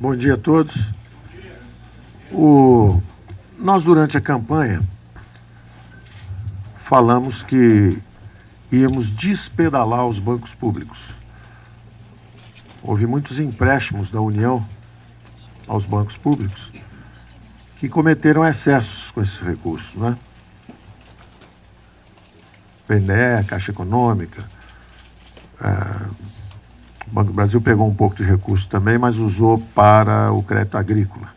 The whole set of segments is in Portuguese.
Bom dia a todos. Nós, durante a campanha, falamos que íamos despedalar os bancos públicos. Houve muitos empréstimos da União aos bancos públicos que cometeram excessos com esses recursos, né? BNDES, Caixa Econômica, o Banco do Brasil pegou um pouco de recurso também, mas usou para o crédito agrícola.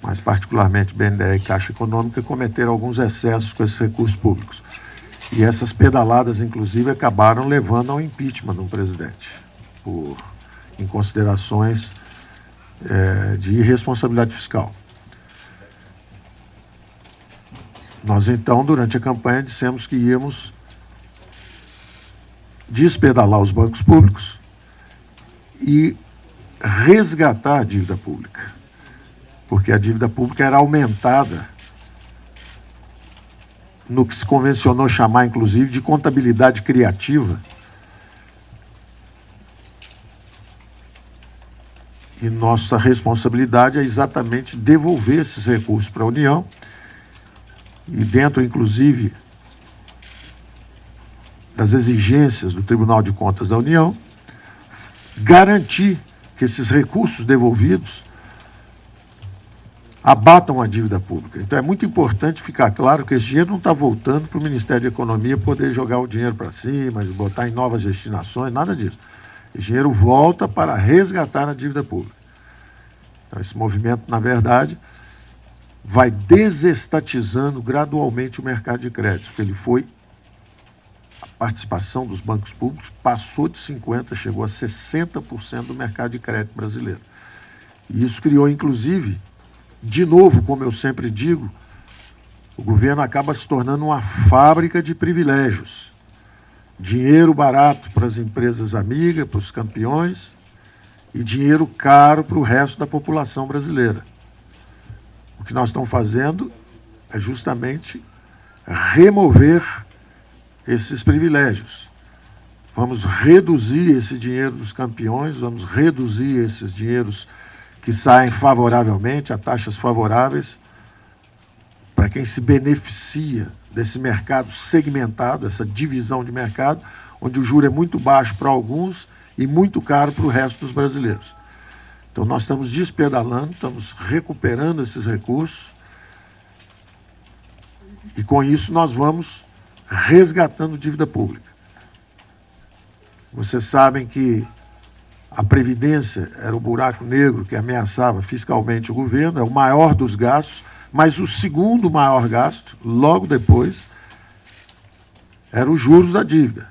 Mas particularmente BNDES e Caixa Econômica cometeram alguns excessos com esses recursos públicos. E essas pedaladas, inclusive, acabaram levando ao impeachment do presidente, em considerações de irresponsabilidade fiscal. Nós, então, durante a campanha, dissemos que íamos despedalar os bancos públicos e resgatar a dívida pública, porque a dívida pública era aumentada no que se convencionou chamar, inclusive, de contabilidade criativa. E nossa responsabilidade é exatamente devolver esses recursos para a União, e dentro, inclusive, das exigências do Tribunal de Contas da União, garantir que esses recursos devolvidos abatam a dívida pública. Então é muito importante ficar claro que esse dinheiro não está voltando para o Ministério da Economia poder jogar o dinheiro para cima, botar em novas destinações, nada disso. Esse dinheiro volta para resgatar a dívida pública. Então esse movimento, na verdade, vai desestatizando gradualmente o mercado de créditos, porque a participação dos bancos públicos passou de 50%, chegou a 60% do mercado de crédito brasileiro. E isso criou, inclusive, de novo, como eu sempre digo, o governo acaba se tornando uma fábrica de privilégios. Dinheiro barato para as empresas amigas, para os campeões, e dinheiro caro para o resto da população brasileira. O que nós estamos fazendo é justamente remover esses privilégios. Vamos reduzir esse dinheiro dos campeões, vamos reduzir esses dinheiros que saem favoravelmente, a taxas favoráveis, para quem se beneficia desse mercado segmentado, essa divisão de mercado, onde o juro é muito baixo para alguns e muito caro para o resto dos brasileiros. Então nós estamos despedalando, estamos recuperando esses recursos e com isso nós vamos resgatando dívida pública. Vocês sabem que a Previdência era o buraco negro que ameaçava fiscalmente o governo, é o maior dos gastos, mas o segundo maior gasto, logo depois, era os juros da dívida.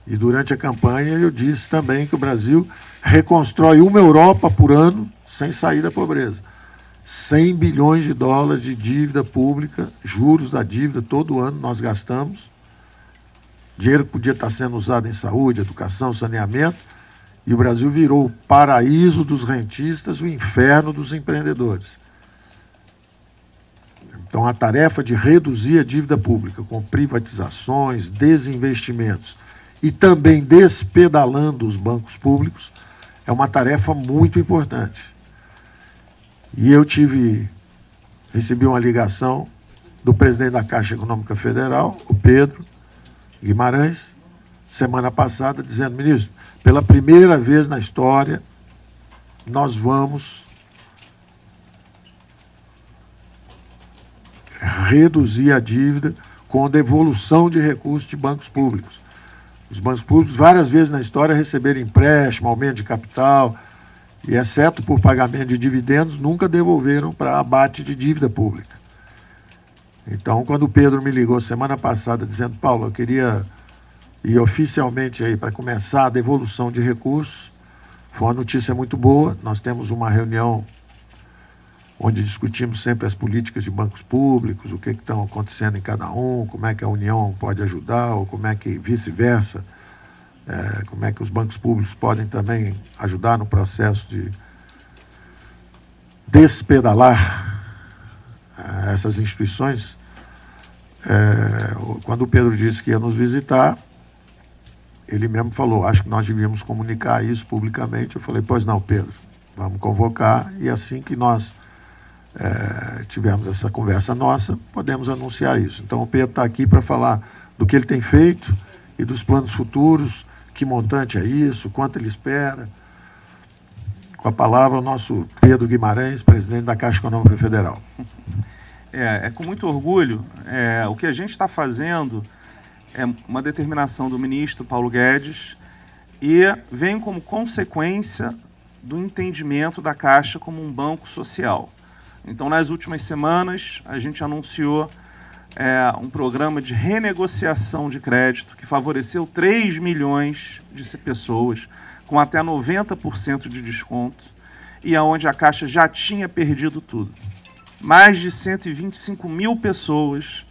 E durante a campanha eu disse também que o Brasil reconstrói uma Europa por ano sem sair da pobreza. 100 bilhões de dólares de dívida pública, juros da dívida, todo ano nós gastamos. Dinheiro que podia estar sendo usado em saúde, educação, saneamento, e o Brasil virou o paraíso dos rentistas, o inferno dos empreendedores. Então a tarefa de reduzir a dívida pública com privatizações, desinvestimentos e também despedalando os bancos públicos é uma tarefa muito importante. E eu recebi uma ligação do presidente da Caixa Econômica Federal, o Pedro Guimarães, semana passada, dizendo: ministro, pela primeira vez na história, nós vamos reduzir a dívida com devolução de recursos de bancos públicos. Os bancos públicos, várias vezes na história, receberam empréstimo, aumento de capital, e, exceto por pagamento de dividendos, nunca devolveram para abate de dívida pública. Então, quando o Pedro me ligou semana passada, dizendo: Paulo, eu queria ir oficialmente aí para começar a devolução de recursos, foi uma notícia muito boa. Nós temos uma reunião onde discutimos sempre as políticas de bancos públicos, o que estão acontecendo em cada um, como é que a União pode ajudar, ou como é que vice-versa, como é que os bancos públicos podem também ajudar no processo de despedalar essas instituições. Quando o Pedro disse que ia nos visitar, ele mesmo falou: acho que nós devíamos comunicar isso publicamente. Eu falei: pois não, Pedro, Vamos convocar e assim que nós tivermos essa conversa nossa, podemos anunciar isso. Então o Pedro está aqui para falar do que ele tem feito e dos planos futuros, que montante é isso, quanto ele espera. Com a palavra o nosso Pedro Guimarães, presidente da Caixa Econômica Federal. É com muito orgulho. O que a gente está fazendo é uma determinação do ministro Paulo Guedes e vem como consequência do entendimento da Caixa como um banco social. Então, nas últimas semanas, a gente anunciou um programa de renegociação de crédito que favoreceu 3 milhões de pessoas, com até 90% de desconto, e aonde a Caixa já tinha perdido tudo. Mais de 125 mil pessoas,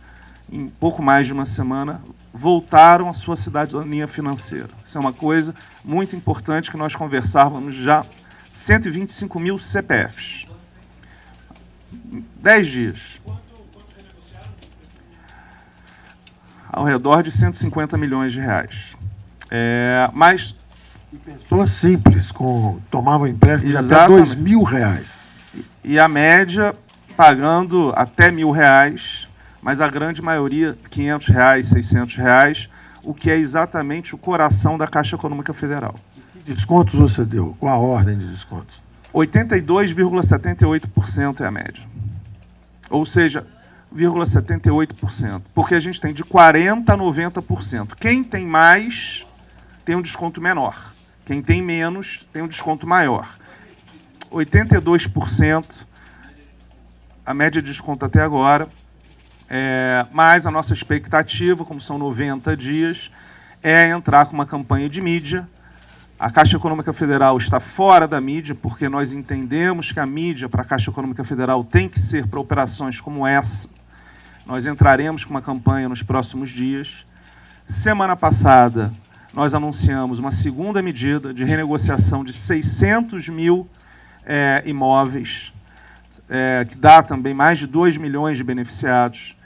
em pouco mais de uma semana, voltaram à sua cidadania financeira. Isso é uma coisa muito importante que nós conversávamos já. 125 mil CPFs. 10 dias. Ao redor de 150 milhões de reais. Mas pessoas simples, tomavam empréstimo de até Exatamente. R$2.000. E a média pagando até R$1.000, mas a grande maioria R$500, R$600, o que é exatamente o coração da Caixa Econômica Federal. Que descontos você deu? Qual a ordem de descontos? 82,78% é a média. Ou seja, 0,78%. Porque a gente tem de 40% a 90%. Quem tem mais tem um desconto menor. Quem tem menos tem um desconto maior. 82%, a média de desconto até agora, mas a nossa expectativa, como são 90 dias, é entrar com uma campanha de mídia. A Caixa Econômica Federal está fora da mídia, porque nós entendemos que a mídia para a Caixa Econômica Federal tem que ser para operações como essa. Nós entraremos com uma campanha nos próximos dias. Semana passada, nós anunciamos uma segunda medida de renegociação de 600 mil imóveis, que dá também mais de 2 milhões de beneficiados.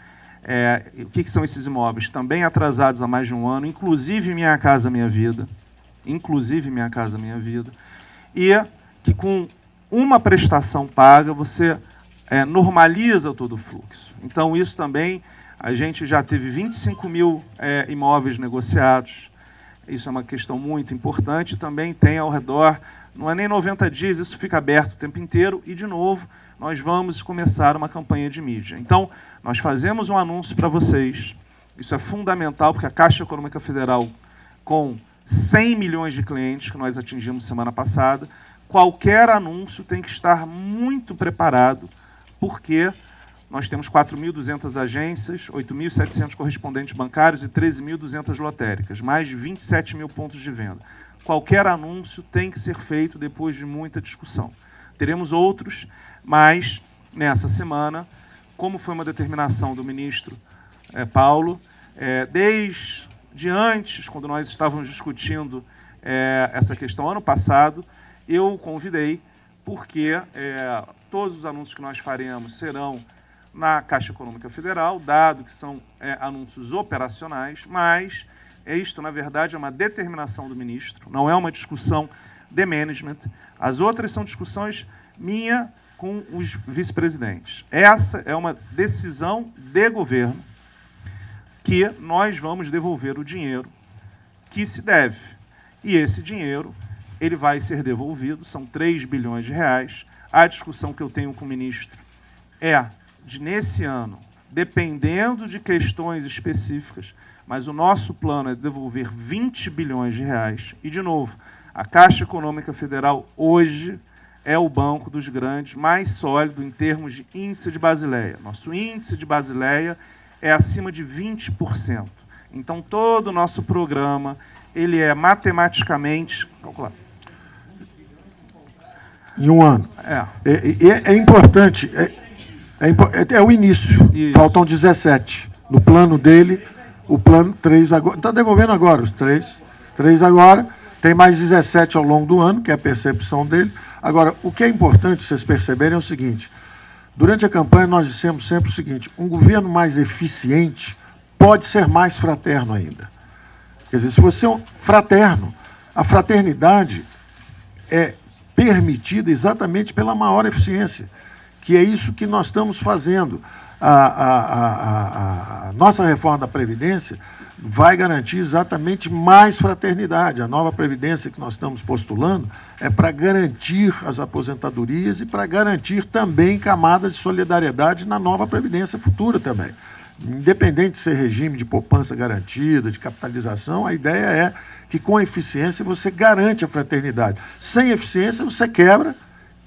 O que são esses imóveis? Também atrasados há mais de um ano, inclusive Minha Casa Minha Vida. E que com uma prestação paga você normaliza todo o fluxo. Então isso também, a gente já teve 25 mil imóveis negociados, isso é uma questão muito importante. Também tem ao redor, não é nem 90 dias, isso fica aberto o tempo inteiro, e de novo, nós vamos começar uma campanha de mídia. Então, nós fazemos um anúncio para vocês, isso é fundamental, porque a Caixa Econômica Federal, com 100 milhões de clientes que nós atingimos semana passada, qualquer anúncio tem que estar muito preparado, porque nós temos 4.200 agências, 8.700 correspondentes bancários e 13.200 lotéricas, mais de 27 mil pontos de venda. Qualquer anúncio tem que ser feito depois de muita discussão. Teremos outros, mas nessa semana, como foi uma determinação do ministro Paulo, desde antes, quando nós estávamos discutindo essa questão ano passado, eu o convidei, porque todos os anúncios que nós faremos serão na Caixa Econômica Federal, dado que são anúncios operacionais, mas isto, na verdade, é uma determinação do ministro, não é uma discussão de management. As outras são discussões minha com os vice-presidentes. Essa é uma decisão de governo, que nós vamos devolver o dinheiro que se deve. E esse dinheiro, ele vai ser devolvido, são 3 bilhões de reais. A discussão que eu tenho com o ministro é de, nesse ano, dependendo de questões específicas, mas o nosso plano é devolver 20 bilhões de reais. E, de novo, a Caixa Econômica Federal hoje é o banco dos grandes mais sólido em termos de índice de Basileia. Nosso índice de Basileia é acima de 20%. Então, todo o nosso programa, ele é matematicamente calculado. Em um ano. É importante, é o início. Isso. Faltam 17. No plano dele, o plano 3 agora. Está devolvendo agora os 3. 3 agora. Tem mais 17 ao longo do ano, que é a percepção dele. Agora, o que é importante vocês perceberem é o seguinte: durante a campanha nós dissemos sempre o seguinte: um governo mais eficiente pode ser mais fraterno ainda. Quer dizer, se você é um fraterno, a fraternidade permitida exatamente pela maior eficiência, que é isso que nós estamos fazendo. A nossa reforma da Previdência vai garantir exatamente mais fraternidade. A nova Previdência que nós estamos postulando é para garantir as aposentadorias e para garantir também camadas de solidariedade na nova Previdência futura também. Independente de ser regime de poupança garantida, de capitalização, a ideia é que com eficiência você garante a fraternidade. Sem eficiência você quebra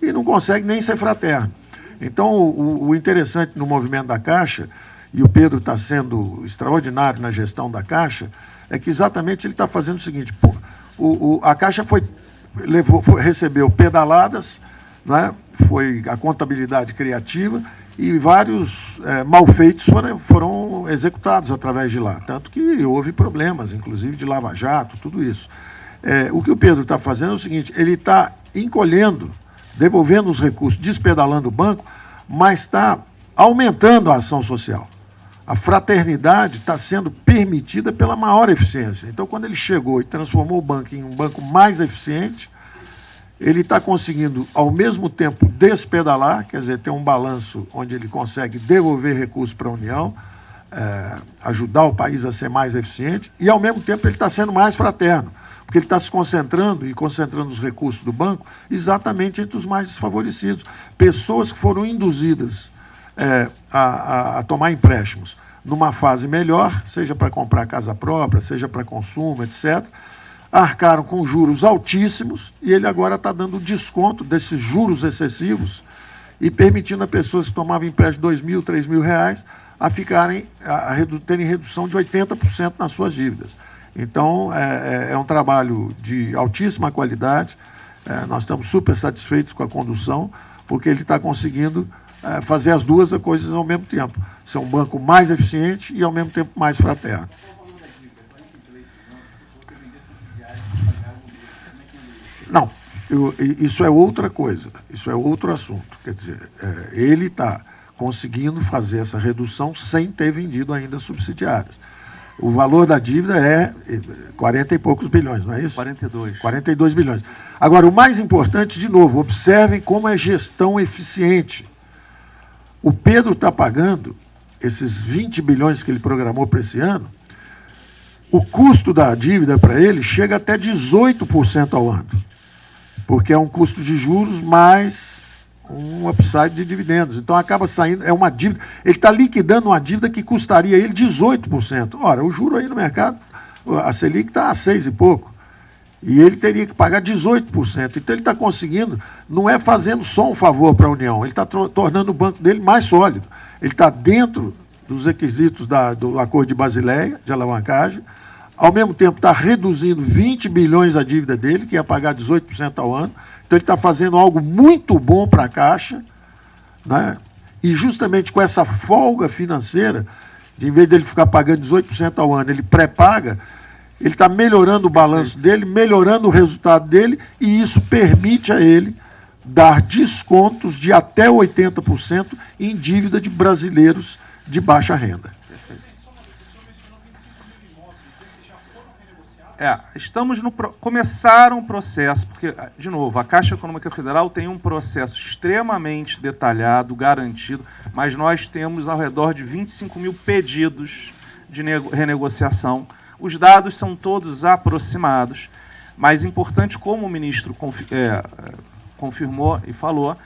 e não consegue nem ser fraterno. Então, o interessante no movimento da Caixa, e o Pedro está sendo extraordinário na gestão da Caixa, é que exatamente ele está fazendo o seguinte: a Caixa recebeu pedaladas, né, foi a contabilidade criativa, e vários malfeitos foram executados através de lá. Tanto que houve problemas, inclusive de lava-jato, tudo isso. O que o Pedro está fazendo é o seguinte: ele está encolhendo, devolvendo os recursos, despedalando o banco, mas está aumentando a ação social. A fraternidade está sendo permitida pela maior eficiência. Então, quando ele chegou e transformou o banco em um banco mais eficiente, ele está conseguindo, ao mesmo tempo, despedalar, quer dizer, ter um balanço onde ele consegue devolver recursos para a União, ajudar o país a ser mais eficiente, e, ao mesmo tempo, ele está sendo mais fraterno, porque ele está se concentrando e concentrando os recursos do banco exatamente entre os mais desfavorecidos. Pessoas que foram induzidas a tomar empréstimos numa fase melhor, seja para comprar casa própria, seja para consumo, etc., arcaram com juros altíssimos e ele agora está dando desconto desses juros excessivos e permitindo a pessoas que tomavam empréstimo de R$ 2.000, R$ 3.000 terem redução de 80% nas suas dívidas. Então, é um trabalho de altíssima qualidade, nós estamos super satisfeitos com a condução, porque ele está conseguindo fazer as duas coisas ao mesmo tempo. Ser um banco mais eficiente e, ao mesmo tempo, mais fraterno. Não, isso é outra coisa, isso é outro assunto. Quer dizer, ele está conseguindo fazer essa redução sem ter vendido ainda subsidiárias. O valor da dívida é 40 e poucos bilhões, não é isso? 42. 42 bilhões. Agora, o mais importante, de novo, observem como é gestão eficiente. O Pedro está pagando esses 20 bilhões que ele programou para esse ano, o custo da dívida para ele chega até 18% ao ano, porque é um custo de juros mais um upside de dividendos. Então acaba saindo, é uma dívida, ele está liquidando uma dívida que custaria ele 18%. Ora, o juro aí no mercado, a Selic está a 6 e pouco, e ele teria que pagar 18%. Então ele está conseguindo, não é fazendo só um favor para a União, ele está tornando o banco dele mais sólido. Ele está dentro dos requisitos do Acordo de Basileia, de alavancagem, ao mesmo tempo está reduzindo 20 bilhões a dívida dele, que ia pagar 18% ao ano. Então ele está fazendo algo muito bom para a Caixa, né? E justamente com essa folga financeira, em vez dele ficar pagando 18% ao ano, ele pré-paga, ele está melhorando o balanço dele, melhorando o resultado dele, e isso permite a ele dar descontos de até 80% em dívida de brasileiros de baixa renda. Começaram o processo, porque, de novo, a Caixa Econômica Federal tem um processo extremamente detalhado, garantido, mas nós temos ao redor de 25 mil pedidos de renegociação. Os dados são todos aproximados, mas importante, como o ministro confirmou e falou,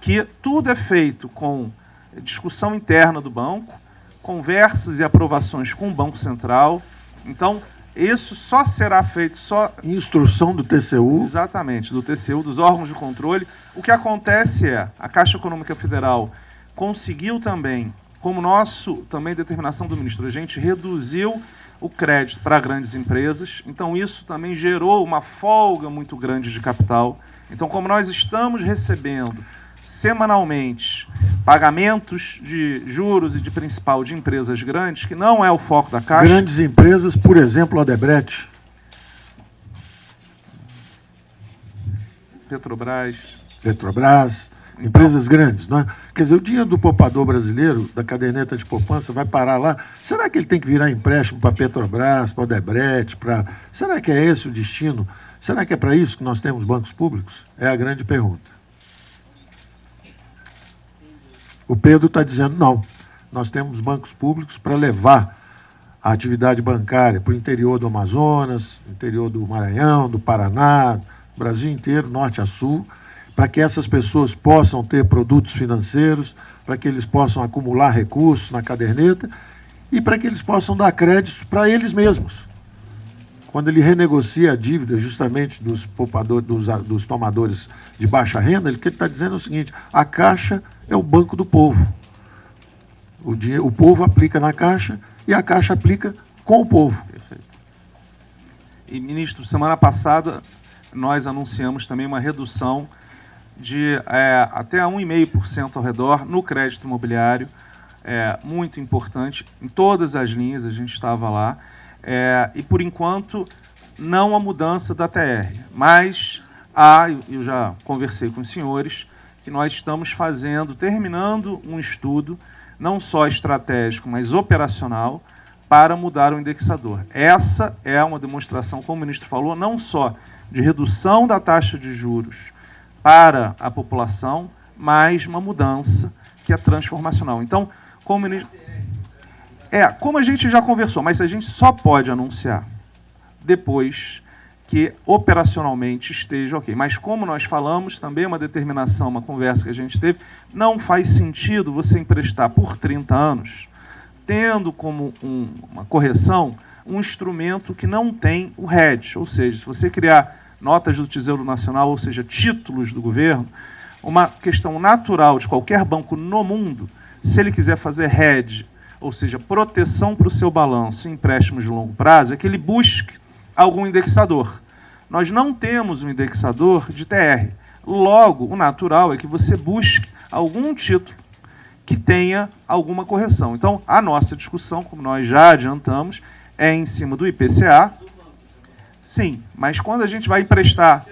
que tudo é feito com discussão interna do banco, conversas e aprovações com o Banco Central. Então, isso só será feito instrução do TCU. Exatamente, do TCU, dos órgãos de controle. O que acontece é, a Caixa Econômica Federal conseguiu também, como também determinação do ministro, a gente reduziu o crédito para grandes empresas, então isso também gerou uma folga muito grande de capital. Então, como nós estamos recebendo semanalmente pagamentos de juros e de principal de empresas grandes, que não é o foco da Caixa. Grandes empresas, por exemplo, Odebrecht. Petrobras, empresas grandes, não é? Quer dizer, o dinheiro do poupador brasileiro, da caderneta de poupança, vai parar lá. Será que ele tem que virar empréstimo para Petrobras, para Odebrecht, será que é esse o destino Será que é para isso que nós temos bancos públicos? É a grande pergunta. O Pedro está dizendo, não, nós temos bancos públicos para levar a atividade bancária para o interior do Amazonas, interior do Maranhão, do Paraná, Brasil inteiro, norte a sul, para que essas pessoas possam ter produtos financeiros, para que eles possam acumular recursos na caderneta e para que eles possam dar créditos para eles mesmos. Quando ele renegocia a dívida justamente dos tomadores de baixa renda, o que ele está dizendo é o seguinte, a Caixa é o banco do povo. O povo aplica na Caixa e a Caixa aplica com o povo. E, ministro, semana passada nós anunciamos também uma redução de até 1,5% ao redor no crédito imobiliário, muito importante, em todas as linhas a gente estava lá, e por enquanto não a mudança da TR, mas eu já conversei com os senhores, que nós estamos terminando um estudo, não só estratégico, mas operacional, para mudar o indexador. Essa é uma demonstração, como o ministro falou, não só de redução da taxa de juros para a população, mas uma mudança que é transformacional. Então, como a gente já conversou, mas a gente só pode anunciar depois que operacionalmente esteja ok. Mas como nós falamos, também uma determinação, uma conversa que a gente teve, não faz sentido você emprestar por 30 anos, tendo como uma correção um instrumento que não tem o hedge, ou seja, se você criar notas do Tesouro Nacional, ou seja, títulos do governo, uma questão natural de qualquer banco no mundo, se ele quiser fazer hedge, ou seja, proteção para o seu balanço em empréstimos de longo prazo, é que ele busque algum indexador. Nós não temos um indexador de TR. Logo, o natural é que você busque algum título que tenha alguma correção. Então, a nossa discussão, como nós já adiantamos, é em cima do IPCA. Sim, mas quando a gente vai emprestar...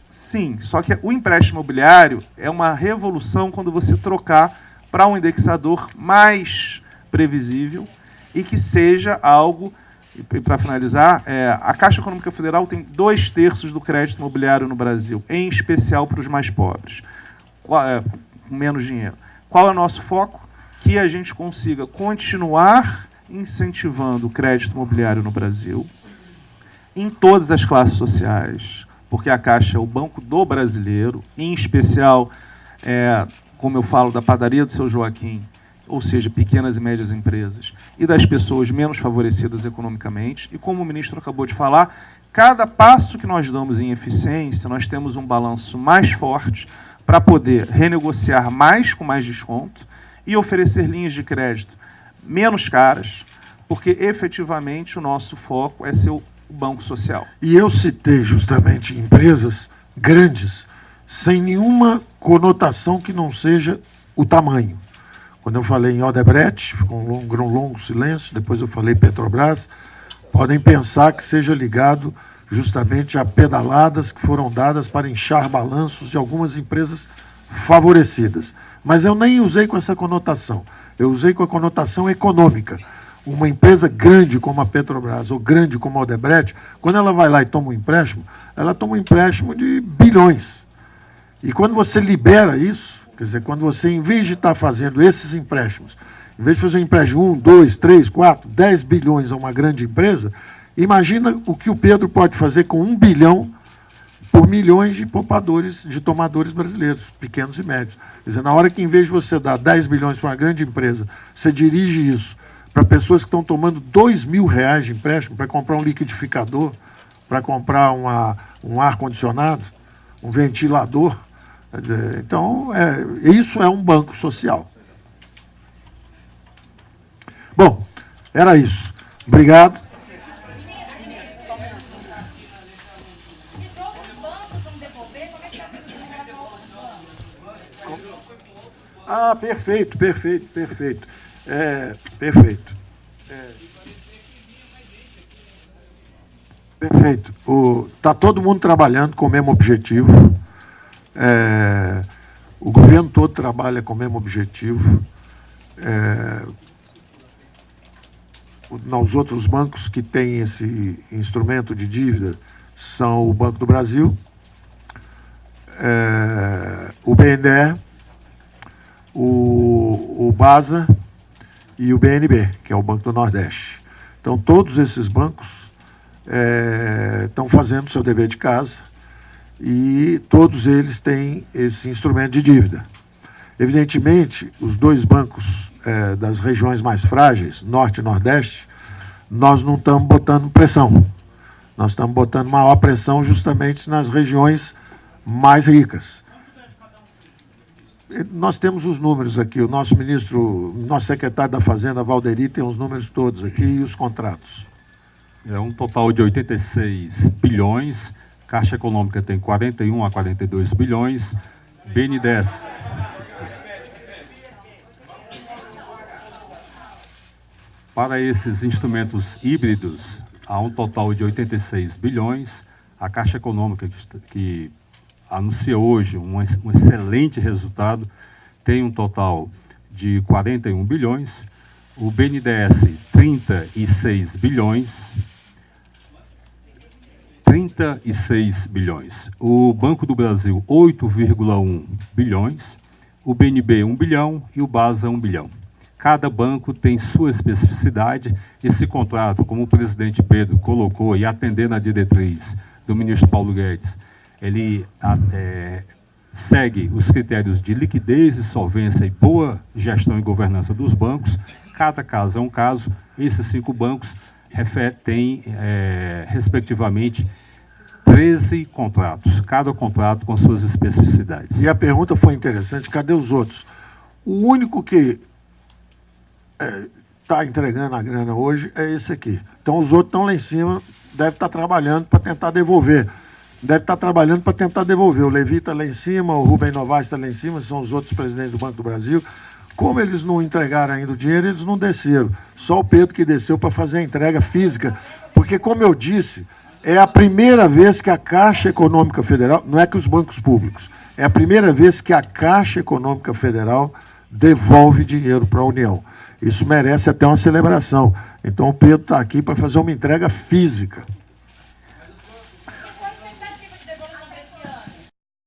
Sim, só que o empréstimo imobiliário é uma revolução quando você trocar para um indexador mais previsível e que seja algo... E para finalizar, a Caixa Econômica Federal tem 2/3 do crédito imobiliário no Brasil, em especial para os mais pobres, com menos dinheiro. Qual é o nosso foco? Que a gente consiga continuar incentivando o crédito imobiliário no Brasil, em todas as classes sociais, porque a Caixa é o banco do brasileiro, em especial, como eu falo, da padaria do Seu Joaquim, ou seja, pequenas e médias empresas, e das pessoas menos favorecidas economicamente. E como o ministro acabou de falar, cada passo que nós damos em eficiência, nós temos um balanço mais forte para poder renegociar mais com mais desconto e oferecer linhas de crédito menos caras, porque efetivamente o nosso foco é ser o banco social. E eu citei justamente empresas grandes, sem nenhuma conotação que não seja o tamanho. Quando eu falei em Odebrecht, ficou um longo silêncio, depois eu falei Petrobras, podem pensar que seja ligado justamente a pedaladas que foram dadas para inchar balanços de algumas empresas favorecidas. Mas eu nem usei com essa conotação, eu usei com a conotação econômica. Uma empresa grande como a Petrobras ou grande como a Odebrecht, quando ela vai lá e toma um empréstimo, ela toma um empréstimo de bilhões. E quando você libera isso, quer dizer, quando você, em vez de estar fazendo esses empréstimos, em vez de fazer um empréstimo de 1, 2, 3, 4, 10 bilhões a uma grande empresa, imagina o que o Pedro pode fazer com 1 bilhão por milhões de poupadores, de tomadores brasileiros, pequenos e médios. Quer dizer, na hora que, em vez de você dar 10 bilhões para uma grande empresa, você dirige isso para pessoas que estão tomando R$2.000 de empréstimo para comprar um liquidificador, para comprar um ar-condicionado, um ventilador. Quer dizer, então, isso é um banco social. Bom, era isso. Obrigado. Ah, perfeito. Perfeito. Está todo mundo trabalhando com o mesmo objetivo. O governo todo trabalha com o mesmo objetivo. Nos outros bancos que têm esse instrumento de dívida, são o Banco do Brasil, o BNDES, o BASA e o BNB, que é o Banco do Nordeste. Então, todos esses bancos estão fazendo o seu dever de casa e todos eles têm esse instrumento de dívida. Evidentemente, os dois bancos das regiões mais frágeis, Norte e Nordeste, nós não estamos botando pressão. Nós estamos botando maior pressão justamente nas regiões mais ricas. Nós temos os números aqui, o nosso secretário da Fazenda, Valderi, tem os números todos aqui e os contratos. É um total de 86 bilhões, Caixa Econômica tem 41 a 42 bilhões, BNDES... Para esses instrumentos híbridos, há um total de 86 bilhões. A Caixa Econômica, que anuncia hoje um excelente resultado, tem um total de 41 bilhões. O BNDES, 36 bilhões. 36 bilhões. O Banco do Brasil, 8,1 bilhões. O BNB, 1 bilhão. E o BASA, 1 bilhão. Cada banco tem sua especificidade. Esse contrato, como o presidente Pedro colocou, e atendendo a diretriz do ministro Paulo Guedes, ele segue os critérios de liquidez e solvência e boa gestão e governança dos bancos. Cada caso é um caso. Esses 5 bancos têm, respectivamente, 13 contratos, cada contrato com suas especificidades. E a pergunta foi interessante, cadê os outros? O único que está entregando a grana hoje é esse aqui. Então os outros estão lá em cima, devem estar trabalhando para tentar devolver. O Levi está lá em cima, o Rubem Novaes está lá em cima, são os outros presidentes do Banco do Brasil. Como eles não entregaram ainda o dinheiro, eles não desceram. Só o Pedro que desceu para fazer a entrega física. Porque, como eu disse, é a primeira vez que a Caixa Econômica Federal, não é que os bancos públicos, é a primeira vez que a Caixa Econômica Federal devolve dinheiro para a União. Isso merece até uma celebração. Então o Pedro está aqui para fazer uma entrega física.